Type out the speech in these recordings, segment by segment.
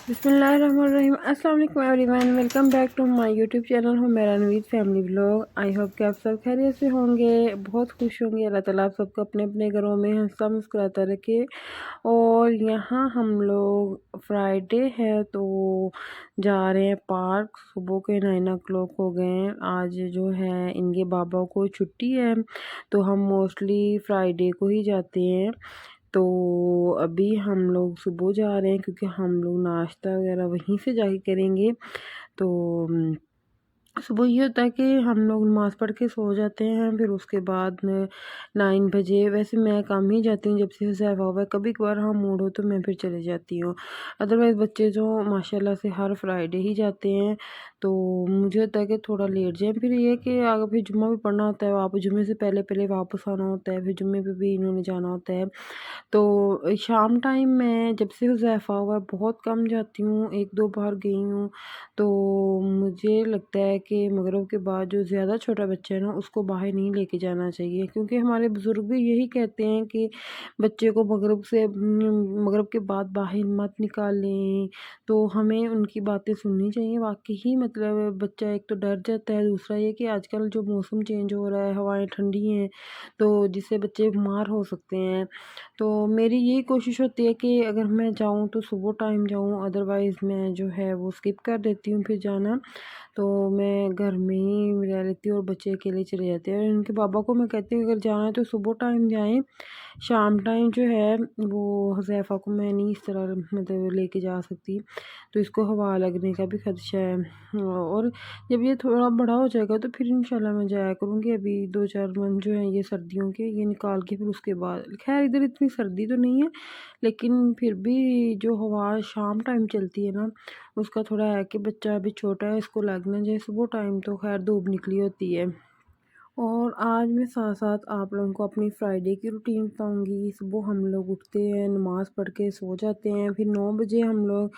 बिस्मिल्लाहिर्रहमानिर्रहीम। अस्सलाम वालेकुम everyone, welcome back to my YouTube channel हो मेरा Naveed family vlog. I hope कि आप सब खैरियत से होंगे, बहुत खुश होंगे। अल्लाह ताला आप सबको अपने अपने घरों में हंसता मुस्कुराता रखे। और यहाँ हम लोग फ्राइडे है तो जा रहे हैं पार्क। सुबह के 9 o'clock हो गए हैं। आज जो है इनके बाबा को छुट्टी है तो हम मोस्टली फ्राइडे को ही जाते हैं। तो अभी हम लोग सुबह जा रहे हैं क्योंकि हम लोग नाश्ता वगैरह वहीं से जाके करेंगे। तो सुबह ये होता है कि हम लोग नमाज़ पढ़ के सो जाते हैं, फिर उसके बाद 9 बजे वैसे मैं कम ही जाती हूँ जब से हुज़ैफ़ा हुआ है। कभी कभार हाँ मूड हो तो मैं फिर चले जाती हूँ, अदरवाइज़ बच्चे जो माशाल्लाह से हर फ्राइडे ही जाते हैं। तो मुझे होता है कि थोड़ा लेट जाएँ, फिर ये है कि आगे फिर जुम्मा भी पढ़ना होता है, वापस जुम्मे से पहले पहले वापस आना होता है, फिर जुम्मे पे भी इन्होंने जाना होता है। तो शाम टाइम मैं जब से हुज़ैफ़ा हुआ है बहुत कम जाती हूँ, 1-2 बार गई हूँ। तो मुझे लगता है कि मगरिब के बाद जो ज़्यादा छोटा बच्चा है ना उसको बाहर नहीं लेके जाना चाहिए, क्योंकि हमारे बुज़ुर्ग भी यही कहते हैं कि बच्चे को मगरिब के बाद बाहर मत निकालें। तो हमें उनकी बातें सुननी चाहिए। वाक़ई मतलब बच्चा एक तो डर जाता है, दूसरा ये कि आजकल जो मौसम चेंज हो रहा है, हवाएँ ठंडी हैं, तो जिससे बच्चे बीमार हो सकते हैं। तो मेरी यही कोशिश होती है कि अगर मैं जाऊँ तो सुबह टाइम जाऊँ, अदरवाइज़ मैं जो है वो स्किप कर देती हूँ फिर जाना। तो मैं घर में ही रह लेती हूँ और बच्चे अकेले चले जाते हैं। और इनके पापा को मैं कहती हूँ अगर जाना है तो सुबह टाइम जाएँ, शाम टाइम जो है वो हुज़ैफ़ा को मैं नहीं इस तरह मतलब लेके जा सकती, तो इसको हवा लगने का भी ख़दशा है। और जब ये थोड़ा बड़ा हो जाएगा तो फिर इंशाल्लाह मैं जाया करूँगी। अभी 2-4 मंथ जो हैं ये सर्दियों के ये निकाल के फिर उसके बाद खैर इधर इतनी सर्दी तो नहीं है, लेकिन फिर भी जो हवा शाम टाइम चलती है ना उसका थोड़ा है कि बच्चा अभी छोटा है, इसको लग ना जाए। सुबह टाइम तो खैर धूप निकली होती है। और आज मैं साथ साथ आप लोगों को अपनी फ्राइडे की रूटीन बताऊंगी। सुबह हम लोग उठते हैं, नमाज़ पढ़ के सो जाते हैं, फिर 9 बजे हम लोग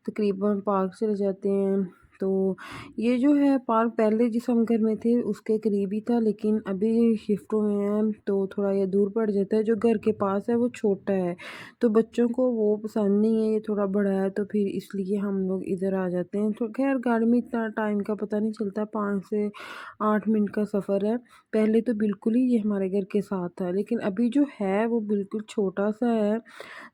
तकरीबन पार्क चले जाते हैं। तो ये जो है पार्क पहले जिस हम घर में थे उसके करीब ही था, लेकिन अभी शिफ्ट हुए हैं तो थोड़ा ये दूर पड़ जाता है। जो घर के पास है वो छोटा है तो बच्चों को वो पसंद नहीं है, ये थोड़ा बड़ा है तो फिर इसलिए हम लोग इधर आ जाते हैं। तो खैर गाड़ी में इतना टाइम का पता नहीं चलता, 5 से 8 मिनट का सफ़र है। पहले तो बिल्कुल ही ये हमारे घर के साथ था, लेकिन अभी जो है वो बिल्कुल छोटा-सा है।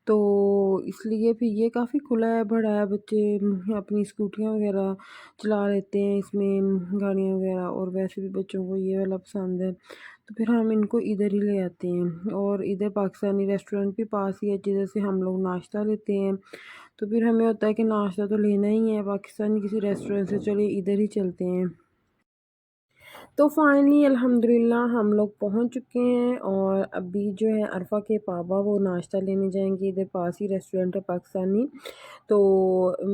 तो इसलिए फिर ये काफ़ी खुला है, बड़ा है, बच्चे अपनी स्कूटियाँ वग़ैरह चला लेते हैं इसमें, गाड़ियाँ वग़ैरह। और वैसे भी बच्चों को ये वाला पसंद है, तो फिर हम इनको इधर ही ले आते हैं। और इधर पाकिस्तानी रेस्टोरेंट भी पास ही है जिधर से हम लोग नाश्ता लेते हैं। तो फिर हमें होता है कि नाश्ता तो लेना ही है पाकिस्तानी किसी रेस्टोरेंट से, चलिए इधर ही चलते हैं। तो फाइनली अल्हम्दुलिल्लाह हम लोग पहुंच चुके हैं और अभी जो है अरफा के पापा वो नाश्ता लेने जाएंगे, इधर पास ही रेस्टोरेंट है पाकिस्तानी। तो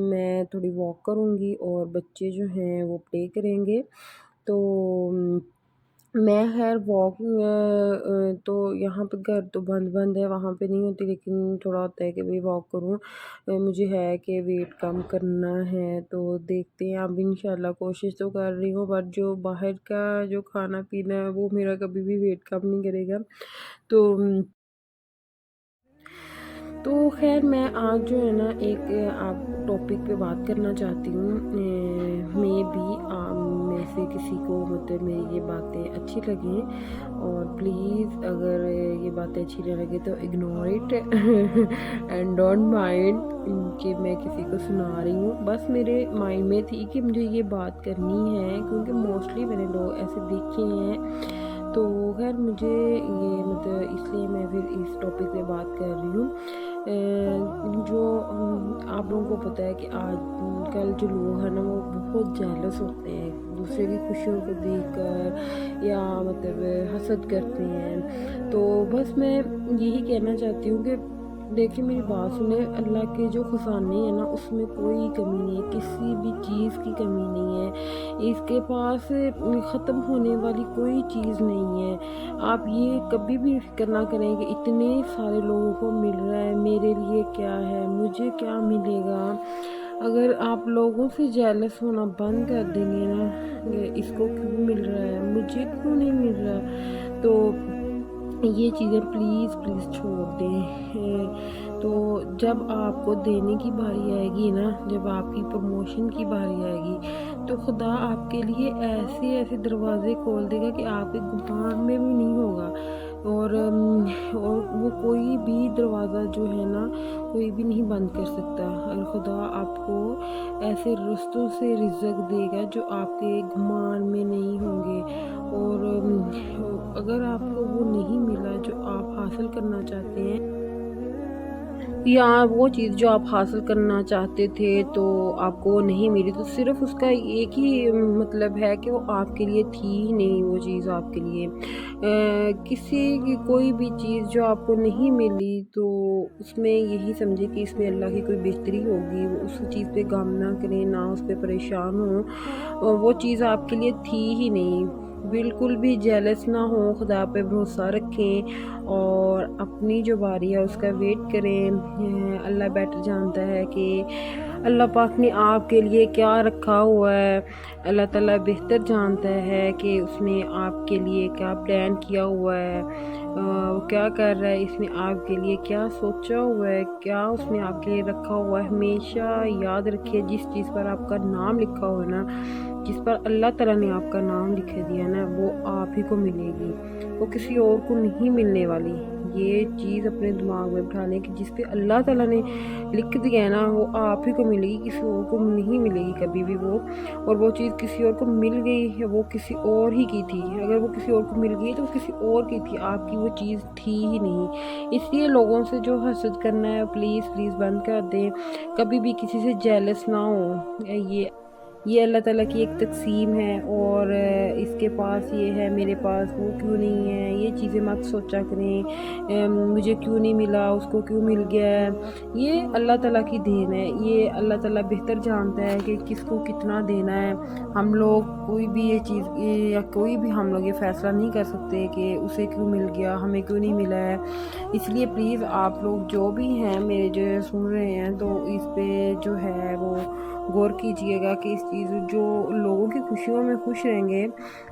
मैं थोड़ी वॉक करूंगी और बच्चे जो हैं वो प्ले करेंगे। तो मैं खैर वॉक तो यहाँ पे घर तो बंद बंद है, वहाँ पे नहीं होती, लेकिन थोड़ा होता है कि भाई वॉक करूँ। मुझे है कि वेट कम करना है तो देखते हैं, अब इंशाल्लाह कोशिश तो कर रही हूँ, बट जो बाहर का जो खाना पीना है वो मेरा कभी भी वेट कम नहीं करेगा। तो खैर मैं आज जो है ना एक आप टॉपिक पे बात करना चाहती हूँ। मे बी में से किसी को मतलब मेरी ये बातें अच्छी लगें, और प्लीज़ अगर ये बातें अच्छी ना लगे तो ignore it and don't mind कि मैं किसी को सुना रही हूँ। बस मेरे माइंड में थी कि मुझे ये बात करनी है क्योंकि मोस्टली मैंने लोग ऐसे देखे हैं। तो खैर मुझे ये मतलब इसलिए मैं फिर इस टॉपिक पे बात कर रही हूँ। जो आप लोगों को पता है कि आजकल जो लोग हैं ना वो बहुत जेलस होते हैं दूसरे की खुशियों को देखकर, या मतलब हसद करते हैं। तो बस मैं यही कहना चाहती हूँ कि देखिए मेरी बात सुने, अल्लाह के जो खजाने हैं ना उसमें कोई कमी नहीं है, किसी भी चीज़ की कमी नहीं है। इसके पास ख़त्म होने वाली कोई चीज़ नहीं है। आप ये कभी भी फिक्र ना करें कि इतने सारे लोगों को मिल रहा है, मेरे लिए क्या है, मुझे क्या मिलेगा। अगर आप लोगों से जेलस होना बंद कर देंगे ना कि इसको क्यों मिल रहा है, मुझे क्यों नहीं मिल रहा, तो ये चीज़ें प्लीज़ प्लीज़ छोड़ दें। तो जब आपको देने की बारी आएगी ना, जब आपकी प्रमोशन की बारी आएगी, तो खुदा आपके लिए ऐसे ऐसे दरवाज़े खोल देगा कि आपके गुमान में भी नहीं होगा। और वो कोई भी दरवाज़ा जो है ना, कोई भी नहीं बंद कर सकता। और खुदा आपको ऐसे रास्तों से रिज़्क देगा जो आपके गुमान में नहीं होंगे। और अगर आपको वो नहीं मिला जो आप हासिल करना चाहते हैं, या वो चीज़ जो आप हासिल करना चाहते थे तो आपको वो नहीं मिली, तो सिर्फ़ उसका एक ही मतलब है कि वो आपके लिए थी ही नहीं वो चीज़ आपके लिए। किसी की कोई भी चीज़ जो आपको नहीं मिली, तो उसमें यही समझे कि इसमें अल्लाह की कोई बेहतरी होगी। वो उस चीज़ पे गम ना करें, ना उस पे परेशान हों। वो चीज़ आपके लिए थी ही नहीं। बिल्कुल भी जेलस ना हो, खुदा पे भरोसा रखें और अपनी जो बारी है उसका वेट करें। अल्लाह बेटर जानता है कि अल्लाह पाक ने आपके लिए क्या रखा हुआ है। अल्लाह ताला बेहतर जानता है कि उसने आपके लिए क्या प्लान किया हुआ है, वो क्या कर रहा है, इसने आपके लिए क्या सोचा हुआ है, क्या उसने आपके लिए रखा हुआ है। हमेशा याद रखिए, जिस चीज़ पर आपका नाम लिखा हुआ है ना, जिस पर अल्लाह ताला ने आपका नाम लिख दिया ना, वो आप ही को मिलेगी, वो किसी और को नहीं मिलने वाली। ये चीज़ अपने दिमाग में बिठा लें कि जिस पे अल्लाह ताला ने लिख दिया है ना, वो आप ही को मिलेगी, किसी और को नहीं मिलेगी कभी भी वो। और वो चीज़ किसी और को मिल गई है, वो किसी और ही की थी। अगर वो किसी और को मिल गई तो वो किसी और की थी, आपकी वो चीज़ थी ही नहीं। इसलिए लोगों से जो हसद करना है, प्लीज़ प्लीज़ बंद कर दें। कभी भी किसी से जेलस ना हो। ये अल्लाह ताला की एक तक़सीम है, और इसके पास ये है, मेरे पास वो क्यों नहीं है, ये चीज़ें मत सोचा करें। मुझे क्यों नहीं मिला, उसको क्यों मिल गया है। ये अल्लाह ताला की देन है। ये अल्लाह ताला बेहतर जानता है कि किसको कितना देना है। हम लोग कोई भी ये चीज़ या कोई भी हम लोग ये फ़ैसला नहीं कर सकते कि उसे क्यों मिल गया, हमें क्यों नहीं मिला है। इसलिए प्लीज़ आप लोग जो भी हैं मेरे जो सुन रहे हैं, तो इस पे जो है वो गौर कीजिएगा कि इस चीज़ जो लोगों की खुशियों में खुश रहेंगे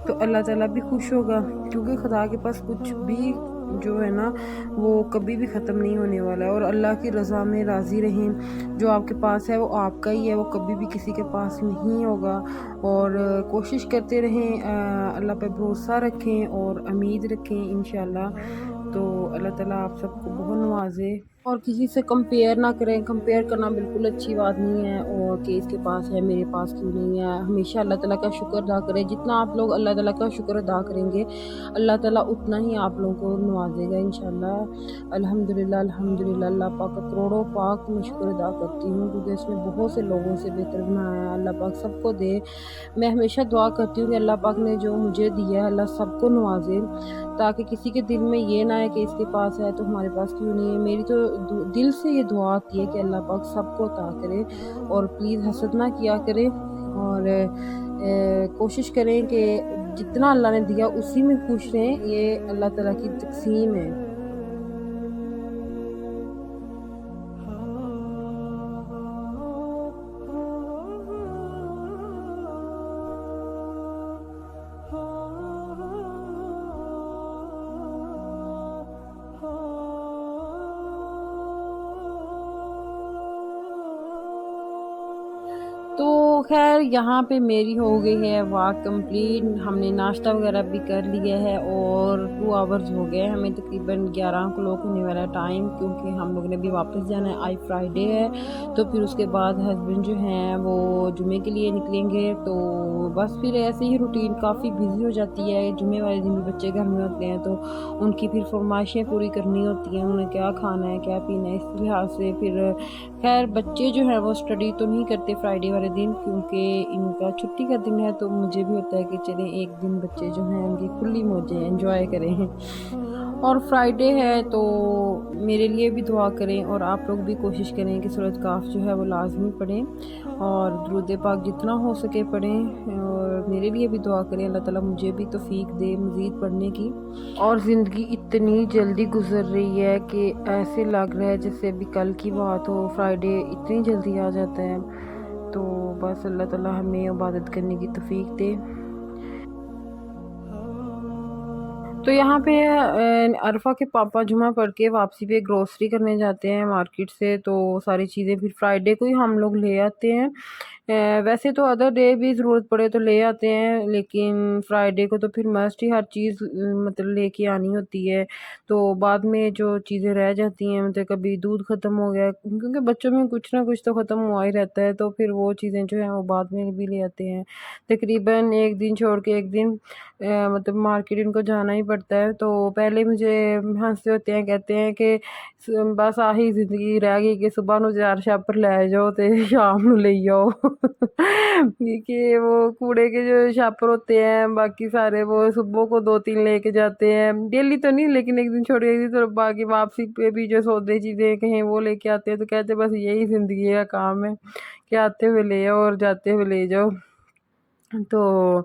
तो अल्लाह ताला भी खुश होगा, क्योंकि खुदा के पास कुछ भी जो है ना, वो कभी भी ख़त्म नहीं होने वाला है। और अल्लाह की रज़ा में राज़ी रहें। जो आपके पास है वो आपका ही है, वो कभी भी किसी के पास नहीं होगा। और कोशिश करते रहें, अल्लाह पे भरोसा रखें और उम्मीद रखें इंशाल्लाह। तो अल्लाह ताला आप सबको बहुत नवाजे। और किसी से कंपेयर ना करें। कंपेयर करना बिल्कुल अच्छी बात नहीं है, और कि इसके पास है मेरे पास क्यों नहीं है। हमेशा अल्लाह ताला का शुक्र अदा करें। जितना आप लोग अल्लाह ताला का शुक्र अदा करेंगे, अल्लाह ताला उतना ही आप लोगों को नवाजेगा इंशाल्लाह। अल्हम्दुलिल्लाह अल्हम्दुलिल्लाह। अल्लाह पाक का करोड़ों पाक मैं शुक्र अदा करती हूँ, क्योंकि इसने बहुत से लोगों से बेहतर बनाया है। अल्लाह पाक सबको दे। मैं हमेशा दुआ करती हूँ कि अल्लाह पाक ने जो मुझे दिया है, अल्लाह सबको नवाजे, ताकि किसी के दिल में ये ना है कि इसके पास है तो हमारे पास क्यों नहीं है। मेरी तो दिल से ये दुआ आती है कि अल्लाह पाक सबको अता करे। और प्लीज़ हसद ना किया करें, और कोशिश करें कि जितना अल्लाह ने दिया उसी में खुश रहें। ये अल्लाह ताला की तक़सीम है। तो ख़ैर यहाँ पे मेरी हो गई है वॉक कंप्लीट। हमने नाश्ता वगैरह भी कर लिया है, और 2 आवर्स हो गए हमें, तकरीबन 11 क्लॉक होने वाला टाइम, क्योंकि हम लोग ने भी वापस जाना है। आज फ्राइडे है, तो फिर उसके बाद हस्बैंड जो हैं वो जुमे के लिए निकलेंगे। तो बस फिर ऐसे ही रूटीन काफ़ी बिजी हो जाती है। जुमे वाले दिन भी बच्चे घर में होते हैं, तो उनकी फिर फरमाइशें पूरी करनी होती हैं, उन्हें क्या खाना है क्या पीना है। इस लिहाज से फिर खैर बच्चे जो हैं वो स्टडी तो नहीं करते फ्राइडे वाले दिन, क्योंकि इनका छुट्टी का दिन है। तो मुझे भी होता है कि चलें एक दिन बच्चे जो हैं उनकी खुली मौजें एंजॉय करें। और फ्राइडे है तो मेरे लिए भी दुआ करें, और आप लोग भी कोशिश करें कि सूरत काफ जो है वो लाजमी पढ़ें, और दुरूद पाक जितना हो सके पढ़ें। और मेरे लिए भी दुआ करें, अल्लाह ताला मुझे भी तौफीक दे मज़ीद पढ़ने की। और ज़िंदगी इतनी जल्दी गुजर रही है कि ऐसे लग रहा है जैसे अभी कल की बात हो, फ्राइडे इतनी जल्दी आ जाता है। तो बस अल्लाह ताला हमें इबादत करने की तौफीक दे। तो यहाँ पे अरफा के पापा जुमा पढ़ के वापसी पे ग्रोसरी करने जाते हैं मार्केट से, तो सारी चीज़ें फिर फ्राइडे को ही हम लोग ले आते हैं। वैसे तो अदर डे भी ज़रूरत पड़े तो ले आते हैं, लेकिन फ्राइडे को तो फिर मस्ट ही हर चीज़ मतलब लेके आनी होती है। तो बाद में जो चीज़ें रह जाती हैं, मतलब कभी दूध ख़त्म हो गया, क्योंकि बच्चों में कुछ ना कुछ तो ख़त्म हुआ ही रहता है, तो फिर वो चीज़ें जो हैं वो बाद में भी ले आते हैं। तकरीबन एक दिन छोड़ के एक दिन मतलब मार्केट इनको जाना ही पड़ता है। तो पहले मुझे हँसते होते हैं, कहते हैं कि बस आही ज़िंदगी रह गई कि सुबह नूं चार छापर लै जाओ ते शाम नूं लेई आओ। कि वो कूड़े के जो छापर होते हैं, बाकी सारे वो सुबह को 2-3 लेके जाते हैं। डेली तो नहीं, लेकिन एक दिन छोड़ के एक दिन, तो बाकी वापसी पे भी जो सौदे चीज़ें कहें वो लेके आते हैं। तो कहते हैं बस यही ज़िंदगी का काम है कि आते हुए ले आओ और जाते हुए ले जाओ। तो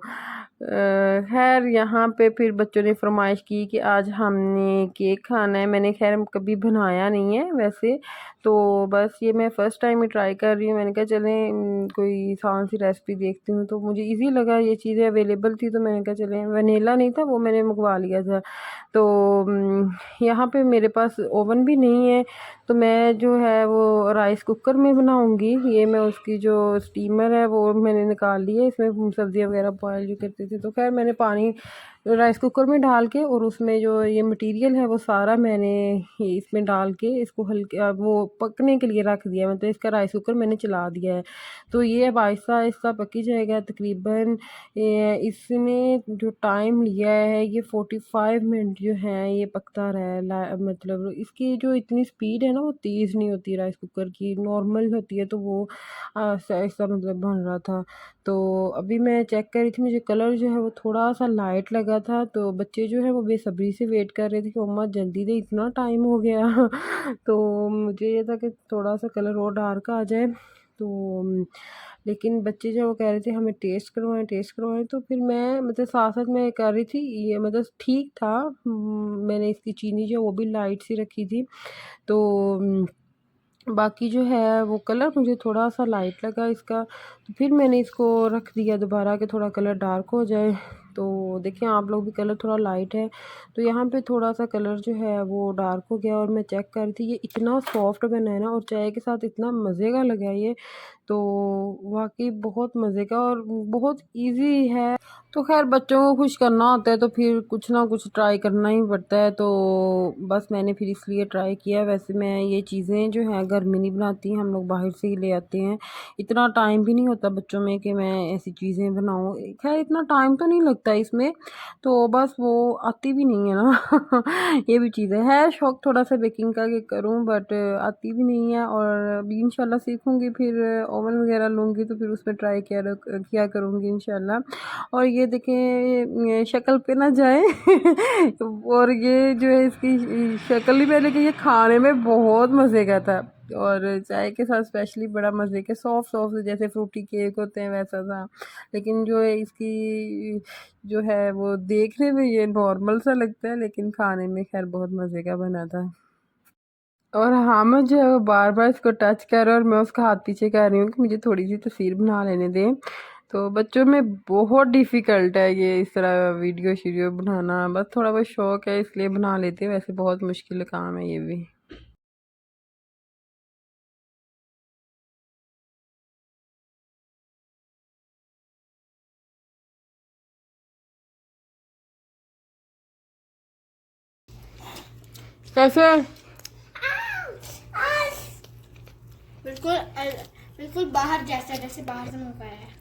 खैर यहाँ पे फिर बच्चों ने फरमाइश की कि आज हमने केक खाना है। मैंने खैर कभी बनाया नहीं है वैसे, तो बस ये मैं फ़र्स्ट टाइम ही ट्राई कर रही हूँ। मैंने कहा चलें कोई आसान सी रेसिपी देखती हूँ, तो मुझे इजी लगा, ये चीज़ें अवेलेबल थी, तो मैंने कहा चलें। वनीला नहीं था, वो मैंने मंगवा लिया था। तो यहाँ पे मेरे पास ओवन भी नहीं है, तो मैं जो है वो राइस कुकर में बनाऊँगी। ये मैं उसकी जो स्टीमर है वो मैंने निकाल ली है, इसमें सब्ज़ियाँ वगैरह बॉयल जो करते थे। तो खैर मैंने पानी राइस कुकर में डाल के और उसमें जो ये मटेरियल है वो सारा मैंने ये इसमें डाल के इसको हल्के वो पकने के लिए रख दिया, मतलब इसका राइस कुकर मैंने चला दिया है। तो ये अब आहिस्ता आहिस्ता पकी जाएगा। तकरीबन इसने जो टाइम लिया है ये 45 मिनट जो है ये पकता रहा। मतलब इसकी जो इतनी स्पीड है ना वो तेज़ नहीं होती राइस कुकर की, नॉर्मल होती है, तो वो आहिस्ता आहिस्ता मतलब बन रहा था। तो अभी मैं चेक कर रही थी, मुझे कलर जो है वो थोड़ा-सा लाइट लगा था, तो बच्चे जो है वो बेसब्री से वेट कर रहे थे कि मम्मा जल्दी दे, इतना टाइम हो गया। तो मुझे ये था कि थोड़ा-सा कलर और डार्क आ जाए। तो लेकिन बच्चे जो वो कह रहे थे हमें टेस्ट करवाएँ, तो फिर मैं मतलब साथ-साथ मैं कर रही थी, ये मतलब ठीक था। मैंने इसकी चीनी जो वो भी लाइट सी रखी थी। तो बाकी जो है वो कलर मुझे थोड़ा-सा लाइट लगा इसका, तो फिर मैंने इसको रख दिया दोबारा कि थोड़ा कलर डार्क हो जाए। तो देखिए आप लोग भी, कलर थोड़ा लाइट है, तो यहाँ पे थोड़ा-सा कलर जो है वो डार्क हो गया। और मैं चेक कर रही थी, ये इतना सॉफ्ट बना है ना और चाय के साथ इतना मज़े का लगा ये, तो वाक़ई बहुत मज़े का और बहुत ईज़ी है। तो ख़ैर बच्चों को खुश करना होता है तो फिर कुछ ना कुछ ट्राई करना ही पड़ता है, तो बस मैंने फिर इसलिए ट्राई किया। वैसे मैं ये चीज़ें जो हैं घर में नहीं बनाती, हम लोग बाहर से ही ले आते हैं। इतना टाइम भी नहीं होता बच्चों में कि मैं ऐसी चीज़ें बनाऊँ। ख़ैर इतना टाइम तो नहीं लगता इसमें, तो बस वो आती भी नहीं है ना। ये भी चीज़ है शौक थोड़ा-सा बेकिंग का कि करूँ, बट आती भी नहीं है। और अभी इंशाल्लाह सीखूँगी, फिर ओवन वग़ैरह लूँगी तो फिर उसमें ट्राई किया करूँगी इंशाल्लाह। और ये देखें शक्ल पे ना जाए। और ये जो है इसकी शक्ल ही मैंने कि ये खाने में बहुत मज़े का था, और चाय के साथ स्पेशली बड़ा मज़े के सॉफ्ट सॉफ्ट जैसे फ्रूटी केक होते हैं वैसा था। लेकिन जो है इसकी जो है वो देखने में ये नॉर्मल सा लगता है, लेकिन खाने में खैर बहुत मज़े का बना था। और हामिद जो है वो बार-बार इसको टच कर रहा है, और मैं उसका हाथ पीछे कर रही हूँ कि मुझे थोड़ी-सी तस्वीर बना लेने दें। तो बच्चों में बहुत डिफ़िकल्ट है ये इस तरह वीडियो-शीडियो बनाना, बस थोड़ा बहुत शौक है इसलिए बना लेते हैं, वैसे बहुत मुश्किल काम है ये भी। कैसे? बिल्कुल बिल्कुल बाहर जैसा, जैसे बाहर से मंगवाया है।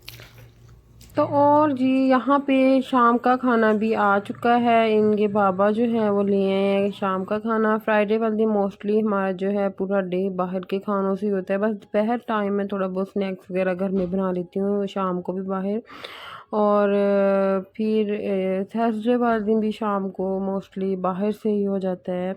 तो और जी यहाँ पे शाम का खाना भी आ चुका है। इनके बाबा जो है वो लिए हैं शाम का खाना। फ्राइडे वाले दिन मोस्टली हमारा जो है पूरा डे बाहर के खानों से ही होता है, बस दोपहर टाइम में थोड़ा बहुत स्नैक्स वगैरह घर में बना लेती हूँ, शाम को भी बाहर। और फिर थर्सडे वाले दिन भी शाम को मोस्टली बाहर से ही हो जाता है।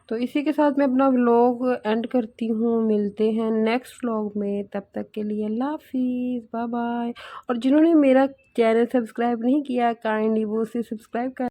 तो इसी के साथ मैं अपना व्लॉग एंड करती हूँ, मिलते हैं नेक्स्ट व्लॉग में, तब तक के लिए अल्लाह हाफिज़, बाय बाय। और जिन्होंने मेरा चैनल सब्सक्राइब नहीं किया काइंडली वो उसे सब्सक्राइब कर